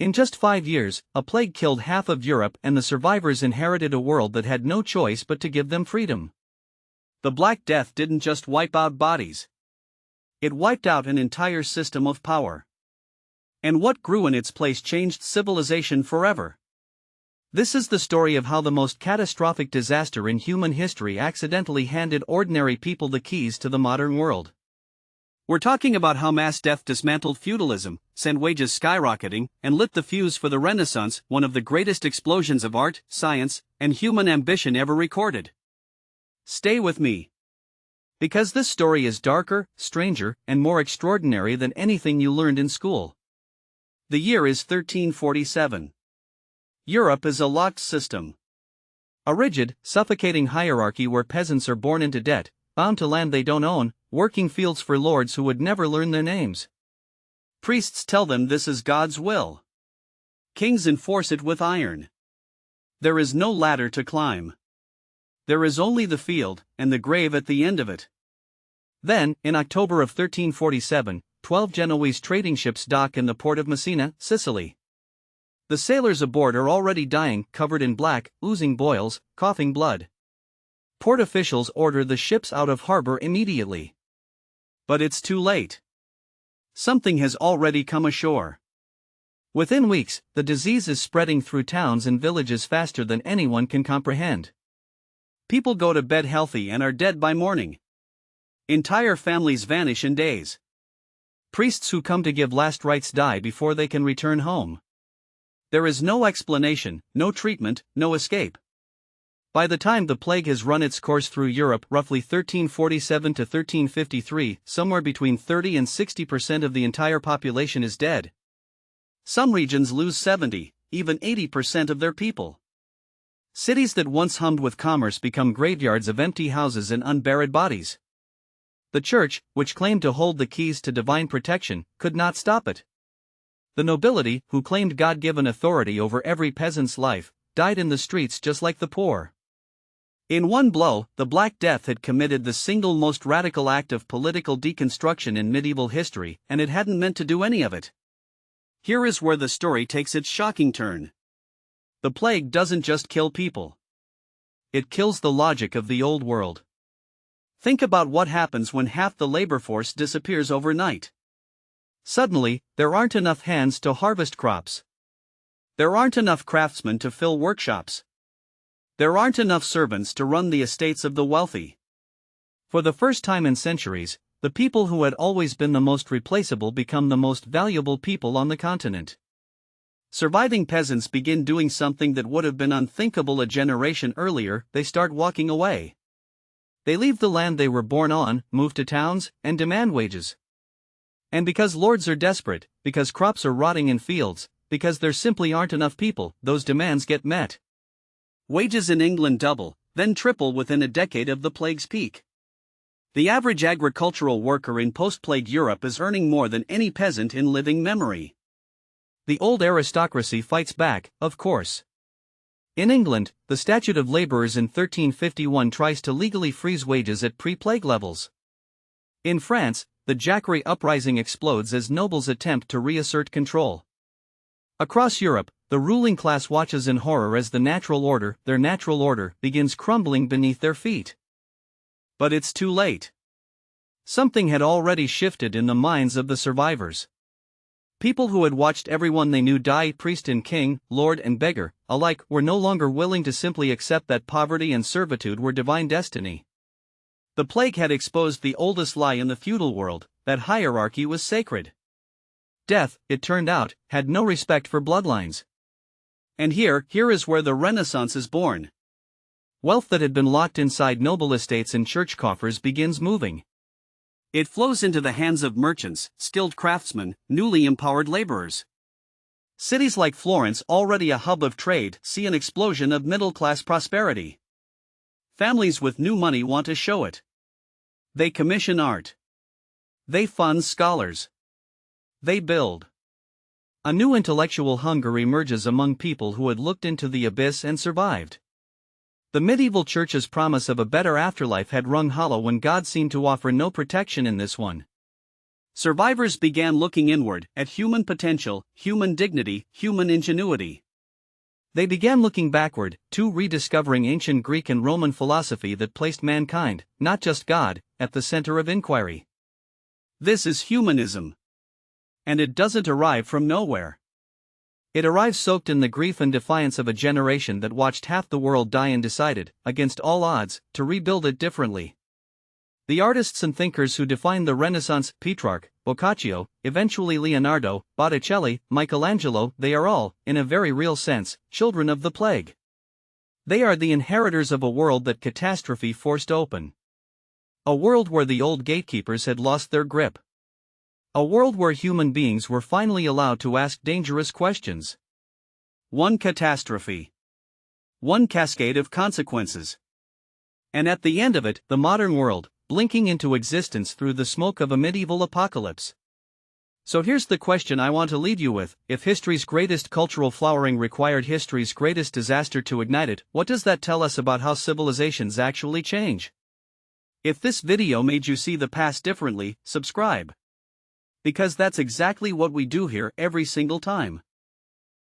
In just 5 years, a plague killed half of Europe and the survivors inherited a world that had no choice but to give them freedom. The Black Death didn't just wipe out bodies. It wiped out an entire system of power. And what grew in its place changed civilization forever. This is the story of how the most catastrophic disaster in human history accidentally handed ordinary people the keys to the modern world. We're talking about how mass death dismantled feudalism, sent wages skyrocketing, and lit the fuse for the Renaissance, one of the greatest explosions of art, science, and human ambition ever recorded. Stay with me. Because this story is darker, stranger, and more extraordinary than anything you learned in school. The year is 1347. Europe is a locked system. A rigid, suffocating hierarchy where peasants are born into debt, bound to land they don't own, working fields for lords who would never learn their names. Priests tell them this is God's will. Kings enforce it with iron. There is no ladder to climb. There is only the field, and the grave at the end of it. Then, in October of 1347, 12 Genoese trading ships dock in the port of Messina, Sicily. The sailors aboard are already dying, covered in black, oozing boils, coughing blood. Port officials order the ships out of harbor immediately. But it's too late. Something has already come ashore. Within weeks, the disease is spreading through towns and villages faster than anyone can comprehend. People go to bed healthy and are dead by morning. Entire families vanish in days. Priests who come to give last rites die before they can return home. There is no explanation, no treatment, no escape. By the time the plague has run its course through Europe, roughly 1347 to 1353, somewhere between 30 and 60% of the entire population is dead. Some regions lose 70, even 80% of their people. Cities that once hummed with commerce become graveyards of empty houses and unburied bodies. The church, which claimed to hold the keys to divine protection, could not stop it. The nobility, who claimed God-given authority over every peasant's life, died in the streets just like the poor. In one blow, the Black Death had committed the single most radical act of political deconstruction in medieval history, and it hadn't meant to do any of it. Here is where the story takes its shocking turn. The plague doesn't just kill people. It kills the logic of the old world. Think about what happens when half the labor force disappears overnight. Suddenly, there aren't enough hands to harvest crops. There aren't enough craftsmen to fill workshops. There aren't enough servants to run the estates of the wealthy. For the first time in centuries, the people who had always been the most replaceable become the most valuable people on the continent. Surviving peasants begin doing something that would have been unthinkable a generation earlier. They start walking away. They leave the land they were born on, move to towns, and demand wages. And because lords are desperate, because crops are rotting in fields, because there simply aren't enough people, those demands get met. Wages in England double, then triple within a decade of the plague's peak. The average agricultural worker in post-plague Europe is earning more than any peasant in living memory. The old aristocracy fights back, of course. In England, the Statute of Labourers in 1351 tries to legally freeze wages at pre-plague levels. In France, the Jacquerie uprising explodes as nobles attempt to reassert control. Across Europe, the ruling class watches in horror as their natural order, begins crumbling beneath their feet. But it's too late. Something had already shifted in the minds of the survivors. People who had watched everyone they knew die, priest and king, lord and beggar, alike, were no longer willing to simply accept that poverty and servitude were divine destiny. The plague had exposed the oldest lie in the feudal world, that hierarchy was sacred. Death, it turned out, had no respect for bloodlines. And here is where the Renaissance is born. Wealth that had been locked inside noble estates and church coffers begins moving. It flows into the hands of merchants, skilled craftsmen, newly empowered laborers. Cities like Florence, already a hub of trade, see an explosion of middle-class prosperity. Families with new money want to show it. They commission art. They fund scholars. They build. A new intellectual hunger emerges among people who had looked into the abyss and survived. The medieval church's promise of a better afterlife had rung hollow when God seemed to offer no protection in this one. Survivors began looking inward, at human potential, human dignity, human ingenuity. They began looking backward, too, rediscovering ancient Greek and Roman philosophy that placed mankind, not just God, at the center of inquiry. This is humanism. And it doesn't arrive from nowhere. It arrives soaked in the grief and defiance of a generation that watched half the world die and decided, against all odds, to rebuild it differently. The artists and thinkers who defined the Renaissance, Petrarch, Boccaccio, eventually Leonardo, Botticelli, Michelangelo, they are all, in a very real sense, children of the plague. They are the inheritors of a world that catastrophe forced open. A world where the old gatekeepers had lost their grip. A world where human beings were finally allowed to ask dangerous questions. One catastrophe. One cascade of consequences. And at the end of it, the modern world, blinking into existence through the smoke of a medieval apocalypse. So here's the question I want to leave you with: if history's greatest cultural flowering required history's greatest disaster to ignite it, what does that tell us about how civilizations actually change? If this video made you see the past differently, subscribe. Because that's exactly what we do here every single time.